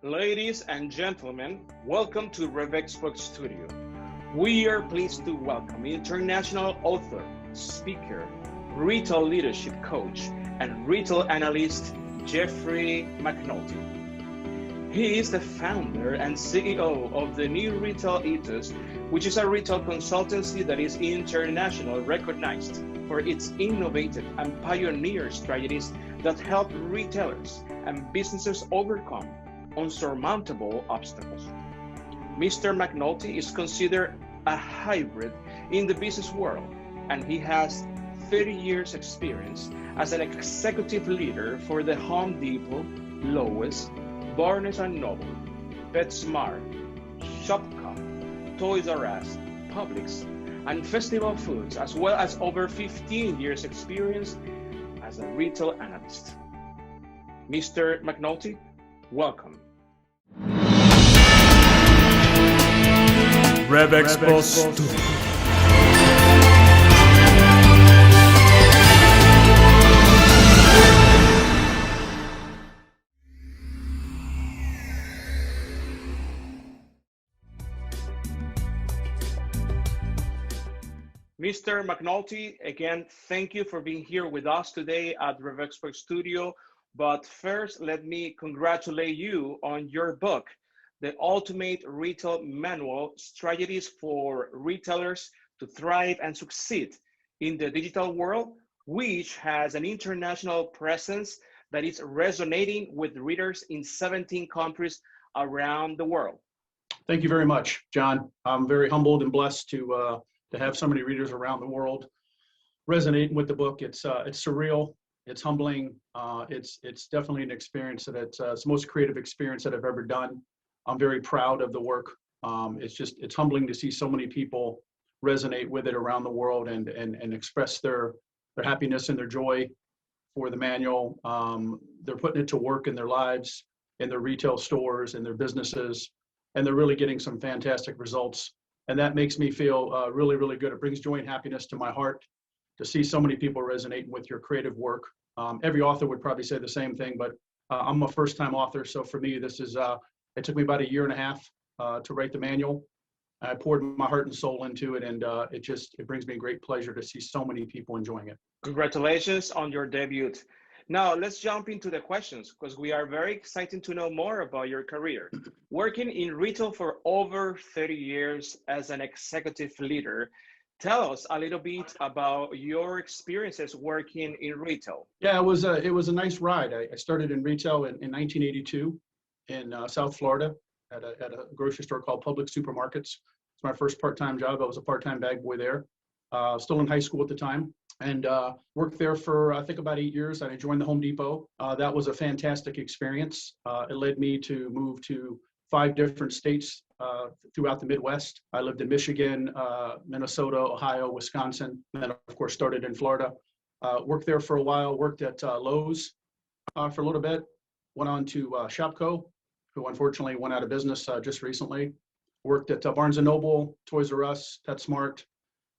Ladies and gentlemen, welcome to RevExpert Studio. We are pleased to welcome international author, speaker, retail leadership coach, and retail analyst Jeffrey McNulty. He is the founder and CEO of the New Retail Ethos, which is a retail consultancy that is internationally recognized for its innovative and pioneer strategies that help retailers and businesses overcome unsurmountable obstacles. Mr. McNulty is considered a hybrid in the business world, and he has 30 years experience as an executive leader for the Home Depot, Lowe's, Barnes & Noble, PetSmart, Shopko, Toys R Us, Publix, and Festival Foods, as well as over 15 years experience as a retail analyst. Mr. McNulty, welcome. RevExpert Studio. Mr. McNulty, again, thank you for being here with us today at RevExpert Studio. But first, let me congratulate you on your book, The Ultimate Retail Manual: Strategies for Retailers to Thrive and Succeed in the Digital World, which has an international presence that is resonating with readers in 17 countries around the world. Thank you very much, John. I'm very humbled and blessed to have so many readers around the world resonating with the book. It's surreal. It's humbling. It's definitely an experience that it's the most creative experience that I've ever done. I'm very proud of the work. It's humbling to see so many people resonate with it around the world and express their happiness and their joy for the manual. They're putting it to work in their lives, in their retail stores, in their businesses, and they're really getting some fantastic results. And that makes me feel really, really good. It brings joy and happiness to my heart to see so many people resonating with your creative work. Every author would probably say the same thing, but I'm a first-time author, so for me, this is it took me about a year and a half to write the manual. I poured my heart and soul into it, and it brings me great pleasure to see so many people enjoying it. Congratulations on your debut. Now, let's jump into the questions because we are very excited to know more about your career. Working in retail for over 30 years as an executive leader, tell us a little bit about your experiences working in retail. Yeah, it was a nice ride. I started in retail in 1982 in South Florida at a grocery store called Publix Supermarkets. It's my first part-time job. I was a part-time bag boy there. Still in high school at the time, and worked there for I think about 8 years. I joined the Home Depot. That was a fantastic experience. It led me to move to 5 different states throughout the Midwest. I lived in Michigan, Minnesota, Ohio, Wisconsin, and then of course started in Florida. Worked there for a while. Worked at Lowe's for a little bit. Went on to Shopko, who unfortunately went out of business just recently. Worked at Barnes & Noble, Toys R Us, PetSmart,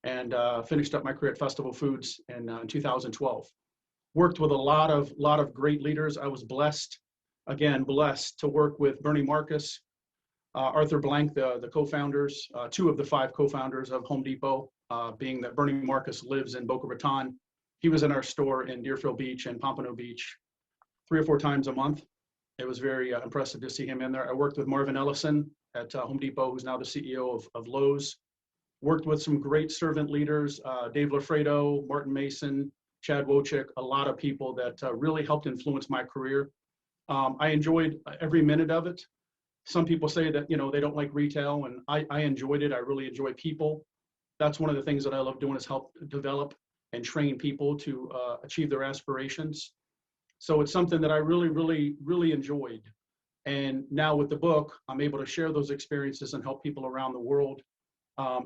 and finished up my career at Festival Foods in 2012. Worked with a lot of great leaders. I was blessed to work with Bernie Marcus, Arthur Blank, the co-founders, 2 of the 5 co-founders of Home Depot, being that Bernie Marcus lives in Boca Raton. He was in our store in Deerfield Beach and Pompano Beach 3 or 4 times a month. It was very impressive to see him in there. I worked with Marvin Ellison at Home Depot, who's now the CEO of Lowe's. Worked with some great servant leaders, Dave Lafredo, Martin Mason, Chad Wojcik, a lot of people that really helped influence my career. I enjoyed every minute of it. Some people say that, they don't like retail, and I enjoyed it. I really enjoy people. That's one of the things that I love doing, is help develop and train people to achieve their aspirations. So it's something that I really, really, really enjoyed. And now with the book, I'm able to share those experiences and help people around the world.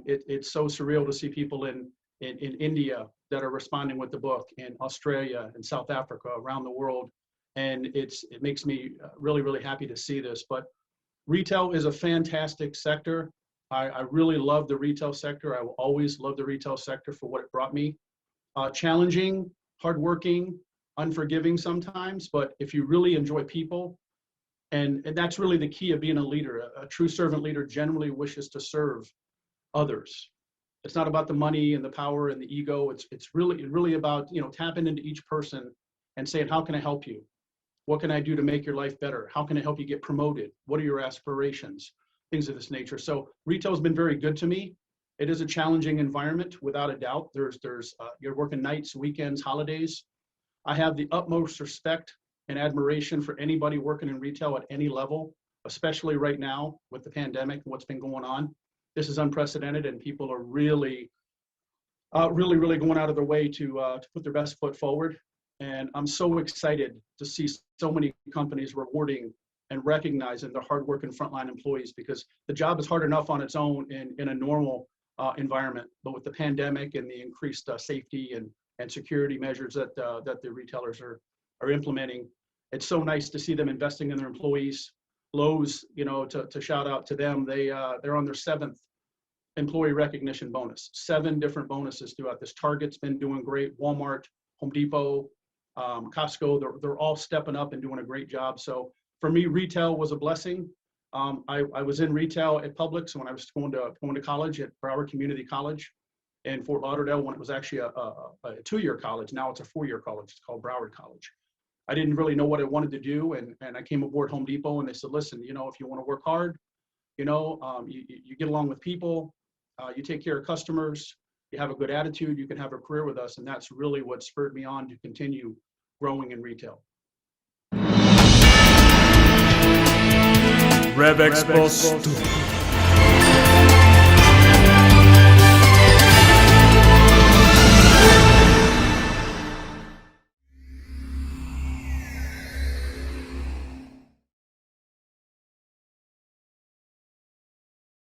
It's so surreal to see people in India that are responding with the book, in Australia and South Africa, around the world. And it makes me really, really happy to see this. But retail is a fantastic sector. I really love the retail sector. I will always love the retail sector for what it brought me. Challenging, hardworking, unforgiving sometimes, but if you really enjoy people, And that's really the key of being a leader. A true servant leader generally wishes to serve others. It's not about the money and the power and the ego. It's really about, tapping into each person and saying, how can I help you? What can I do to make your life better? How can I help you get promoted? What are your aspirations? Things of this nature. So retail has been very good to me. It is a challenging environment, without a doubt. You're working nights, weekends, holidays. I have the utmost respect and admiration for anybody working in retail at any level, especially right now with the pandemic and what's been going on. This is unprecedented, and people are really going out of their way to put their best foot forward. And I'm so excited to see so many companies rewarding and recognizing their hardworking frontline employees, because the job is hard enough on its own in a normal environment, but with the pandemic and the increased safety and security measures that the retailers are implementing, it's so nice to see them investing in their employees. Lowe's, to shout out to them, they're on their 7th employee recognition bonus, 7 different bonuses throughout this. Target's been doing great, Walmart, Home Depot, Costco, they're all stepping up and doing a great job. So for me, retail was a blessing. I was in retail at Publix when I was going to college at Broward Community College in Fort Lauderdale, when it was actually a 2-year college. Now it's a 4-year college. It's called Broward College. I didn't really know what I wanted to do, and I came aboard Home Depot, and they said, listen, if you want to work hard, you get along with people, you take care of customers, you have a good attitude, you can have a career with us. And that's really what spurred me on to continue growing in retail. Rev Expo Studio.